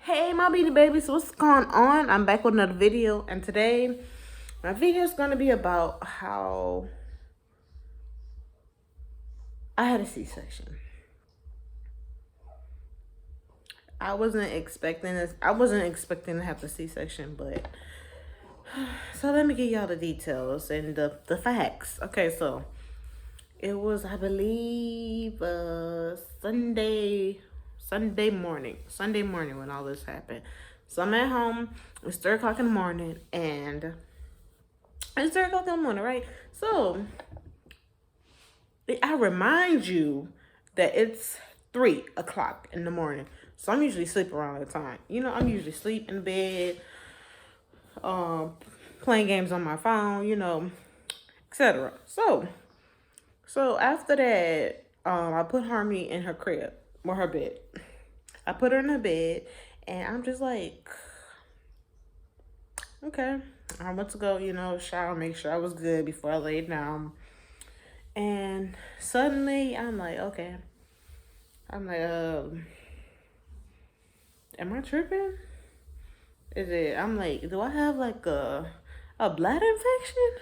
Hey my beauty babies, what's going on? I'm back with another video, and today my video is going to be about how I had a C-section. I wasn't expecting this. I wasn't expecting to have the C-section, but so let me give y'all the details and the facts. Okay, so it was, I believe, Sunday morning when all this happened. So I'm at home. It's 3 o'clock in the morning, and it's 3 o'clock in the morning, right? So I remind you that it's 3 o'clock in the morning. So I'm usually sleep around that time. I'm usually sleep in bed, um, playing games on my phone, etc. So after that, I put Harmony in her crib or her bed. I put her in her bed, and I'm just like, okay, I went to go, shower, make sure I was good before I laid down. And suddenly, I'm like, okay. I'm like, am I tripping? I'm like, do I have like a bladder infection?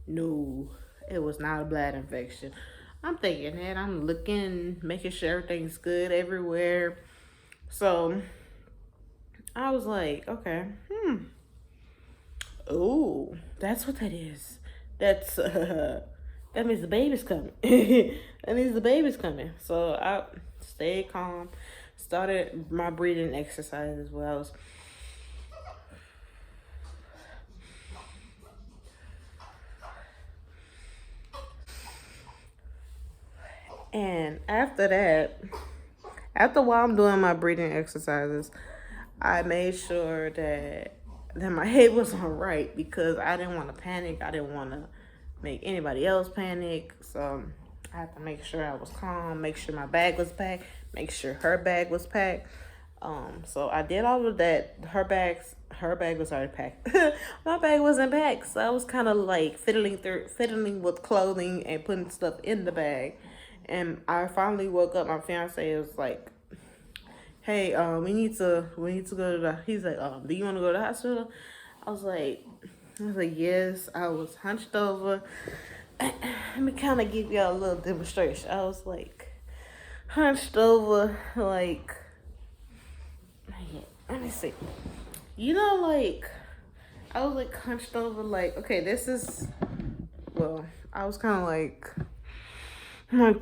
No, it was not a bladder infection. I'm thinking that. I'm looking, making sure everything's good everywhere. So I was like, okay, oh, that's what that is. That's that means the baby's coming. That means the baby's coming. So I stayed calm, started my breathing exercises where I was and after that, after while I'm doing my breathing exercises, I made sure that my head was all right because I didn't want to panic. I didn't want to make anybody else panic. So I had to make sure I was calm, make sure my bag was packed, make sure her bag was packed. So I did all of that. Her bag was already packed. My bag wasn't packed, so I was kind of like fiddling with clothing and putting stuff in the bag. And I finally woke up. My fiance was like, "Hey, we need to go to the." He's like, "Do you want to go to the hospital?" I was like, yes. I was hunched over. Let me kind of give y'all a little demonstration. I was like hunched over, like, let me see. Like, I was like hunched over, like, okay, this is, well, I was kind of like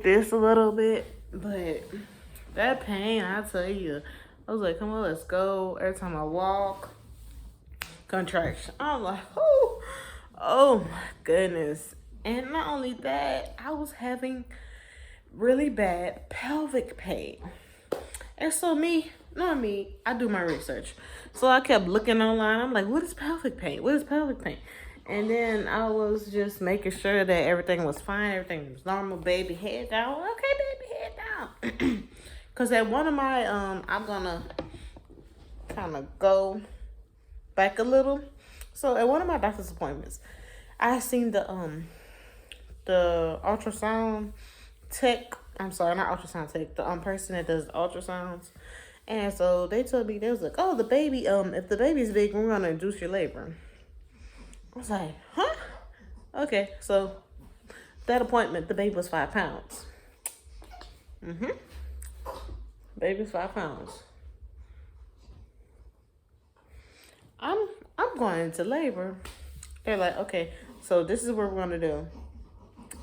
this a little bit, but that pain, I tell you, I was like, come on, let's go. Every time I walk, contraction. I'm like, oh my goodness. And not only that, I was having really bad pelvic pain. And so I do my research. So I kept looking online. I'm like, what is pelvic pain? What is pelvic pain? And then I was just making sure that everything was fine, everything was normal. Baby, head down. Okay, baby, head down. Cause at one of my I'm gonna kind of go back a little. So at one of my doctor's appointments, I seen the ultrasound tech. I'm sorry, not ultrasound tech. The person that does ultrasounds. And so they told me, they was like, oh, the baby, if the baby's big, we're gonna induce your labor. I was like, huh? Okay, so that appointment, the baby was 5 pounds. Baby's 5 pounds. I'm going into labor. They're like, okay, so this is what we're gonna do.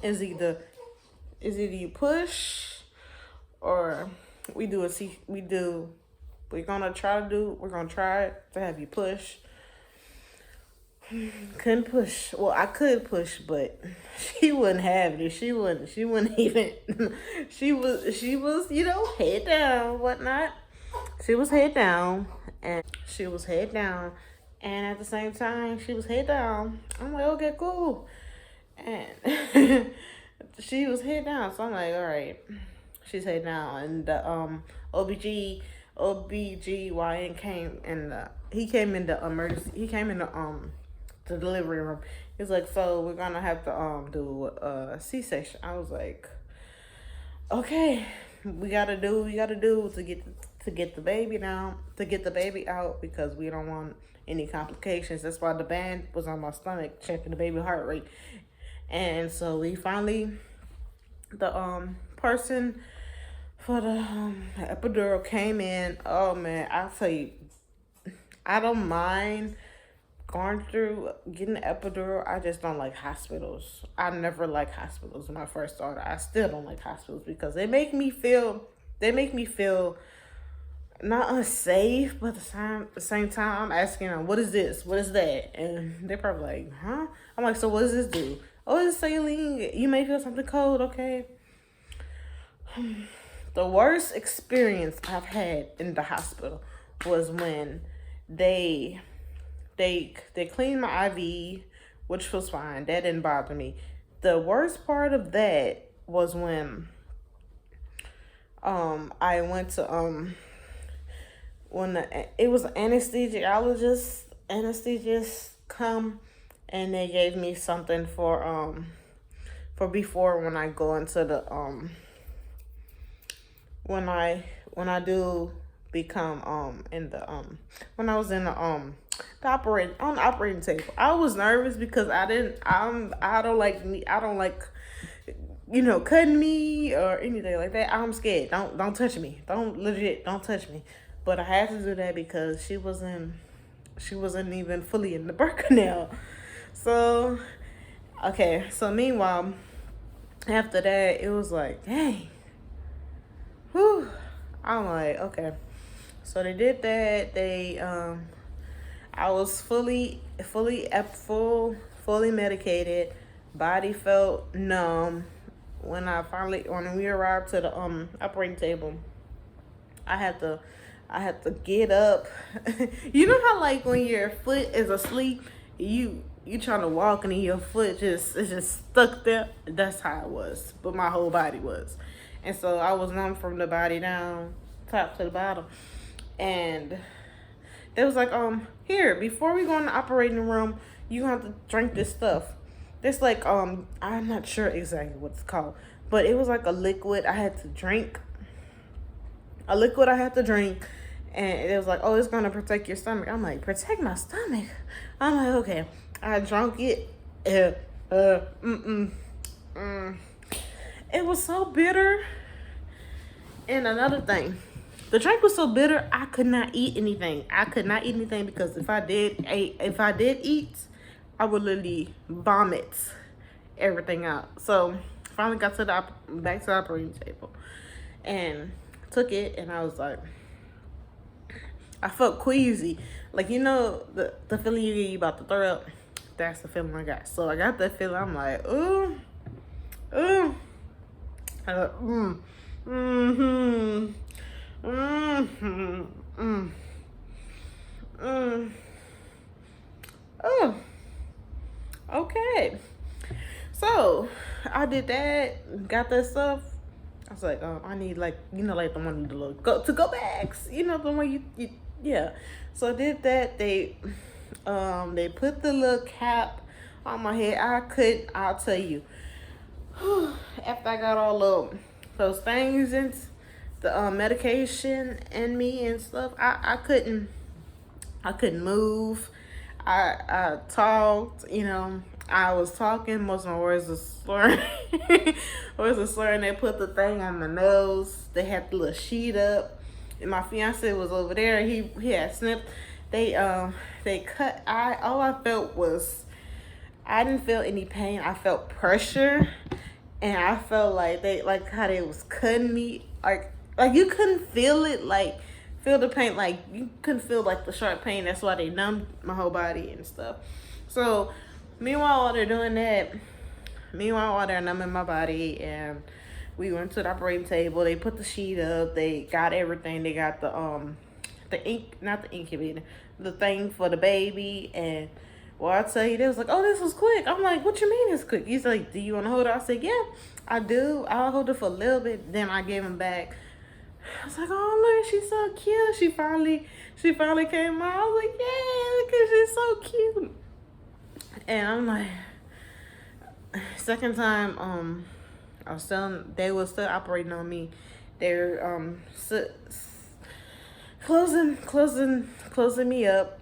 Is either you push or we're gonna try to have you push. Couldn't push. Well, I could push, but she wouldn't have it. She wouldn't even she was, head down, whatnot. She was head down, and at the same time she was head down. I'm like, okay, cool. And she was head down, so I'm like, all right, she's head down. And the OBGYN came, and he came in the emergency. He came in the delivery room. He's like, so we're gonna have to do a C-section. I was like, okay, we gotta do to to get the baby down, to get the baby out because we don't want any complications. That's why the band was on my stomach checking the baby heart rate. And so we finally, the person for the epidural came in. Oh man, I'll tell you, I don't mind going through getting the epidural. I just don't like hospitals. I never liked hospitals when I first started. I still don't like hospitals because they make me feel not unsafe, but at the same time, I'm asking them, what is this? What is that? And they're probably like, huh? I'm like, so what does this do? Oh, it's saline. You may feel something cold, okay? The worst experience I've had in the hospital was when they cleaned my IV, which was fine. That didn't bother me. The worst part of that was when I went to when it was an anesthesiologist come, and they gave me something for before when I go into the when I do become in the when I was in the operating table. I was nervous because I don't like cutting me or anything like that. I'm scared. Don't touch me. Don't touch me. But I had to do that because she wasn't even fully in the birth canal. So okay. So meanwhile, after that, it was like, dang. Whew. I'm like, okay. So they did that. I was fully medicated. Body felt numb. When we arrived to the operating table, I had to get up. You know how like when your foot is asleep, you trying to walk and then your foot is just stuck there. That's how it was, but my whole body was, and so I was numb from the body down, top to the bottom, and they was like, here, before we go in the operating room, you have to drink this stuff. It's like, I'm not sure exactly what it's called, but it was like a liquid I had to drink. And it was like, oh, it's gonna protect your stomach. I'm like, protect my stomach? I'm like, okay. I drank it. It was so bitter. And another thing, the drink was so bitter, I could not eat anything. Because if I did eat, I would literally vomit everything out. So finally got to back to the operating table and took it, and I was like, I felt queasy. Like, the feeling you about to throw up, that's the feeling I got. So I got that feeling. I'm like, ooh. I go, Oh, okay. So I did that, got that stuff. I was like, I need like the one the little go bags, the one you yeah. So I did that. They put the little cap on my head. I'll tell you, after I got all of those things and the medication in me and stuff, I couldn't move. I talked, I was talking, most of my words were slurring. They put the thing on my nose. They had the little sheet up. And my fiance was over there. He had snipped. They cut. All I felt was, I didn't feel any pain. I felt pressure, and I felt like how they was cutting me. Like you couldn't feel it. Feel the pain, you couldn't feel the sharp pain. That's why they numbed my whole body and stuff. So while they're numbing my body, and we went to the operating table, they put the sheet up, they got everything, they got not the incubator, the thing for the baby. And I tell you, they was like, oh, this was quick. I'm like, what you mean it's quick? He's like, do you want to hold it? I said, yeah, I do. I'll hold it for a little bit. Then I gave him back. I was like, oh, look, she's so cute. She finally came out. I was like, yeah, look at, she's so cute. And I'm like, second time, they were still operating on me. They're closing me up.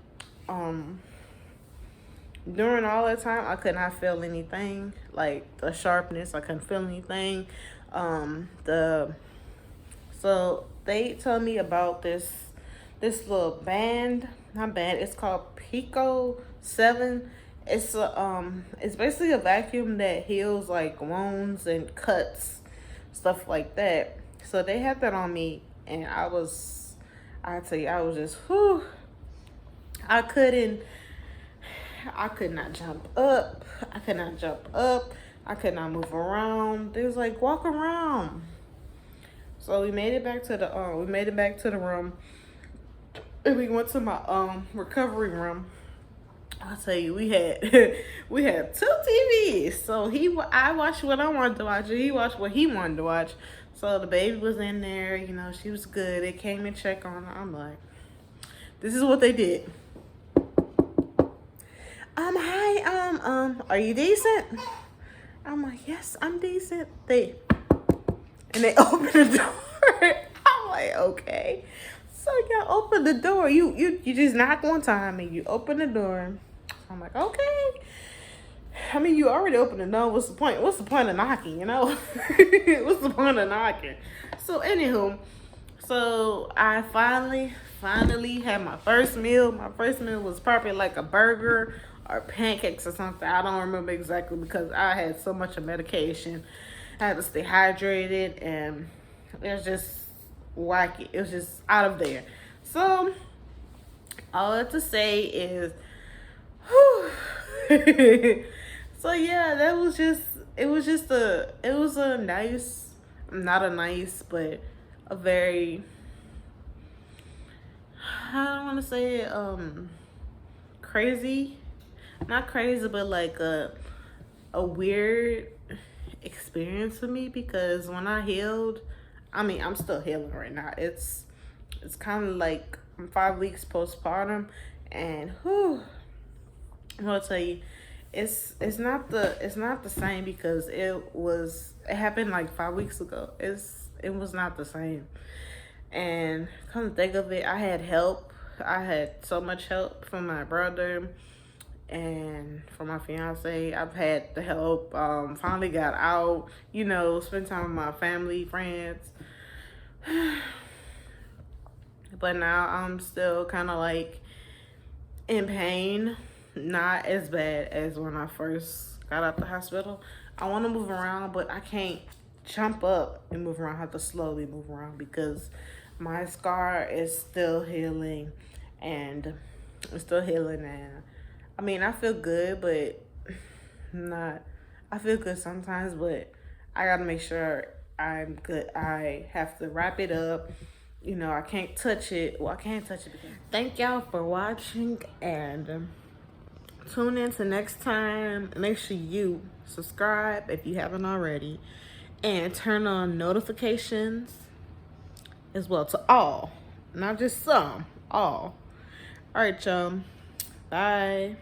During all that time, I could not feel anything, like the sharpness. I couldn't feel anything. The So they told me about this little band, not band. It's called Pico 7. It's basically a vacuum that heals like wounds and cuts, stuff like that. So they had that on me, and I tell you, I was just whew. I couldn't. I could not jump up. I could not jump up. I could not move around. They was like, walk around. So we made it back to the room, and we went to my recovery room. I'll tell you, we had we had two TVs. So I watched what I wanted to watch, and he watched what he wanted to watch. So the baby was in there, she was good. They came and checked on her. I'm like, this is what they did. Hi, are you decent? I'm like, yes, I'm decent. They opened the door. I'm like, okay. So y'all open the door. You just knock one time and you open the door. I'm like, okay. I mean, you already opened the door. What's the point? What's the point of knocking, What's the point of knocking? So, anywho, so I finally had my first meal. My first meal was probably like a burger or pancakes or something. I don't remember exactly because I had so much of medication. I had to stay hydrated, and it was just wacky. It was just out of there. So, all I have to say is, so yeah, it was a nice, not a nice, but a very, I don't want to say crazy, not crazy, but like a weird experience for me, because when I healed, I mean, I'm still healing right now. It's kind of like I'm 5 weeks postpartum, and I'm gonna tell you, it's not the same, because it happened like 5 weeks ago. It was not the same. And come to think of it, I had help. I had so much help from my brother and from my fiance. I've had the help. Finally got out, spend time with my family, friends. But now I'm still kind of like in pain. Not as bad as when I first got out the hospital. I want to move around, but I can't jump up and move around. I have to slowly move around because my scar is still healing, and it's still healing. And I mean, I feel good, but not. I feel good sometimes, but I gotta make sure I'm good. I have to wrap it up. I can't touch it. Well, I can't touch it. Thank y'all for watching, and tune in to next time. Make sure you subscribe if you haven't already, and turn on notifications as well, to all, not just some, all. All right, y'all. Bye.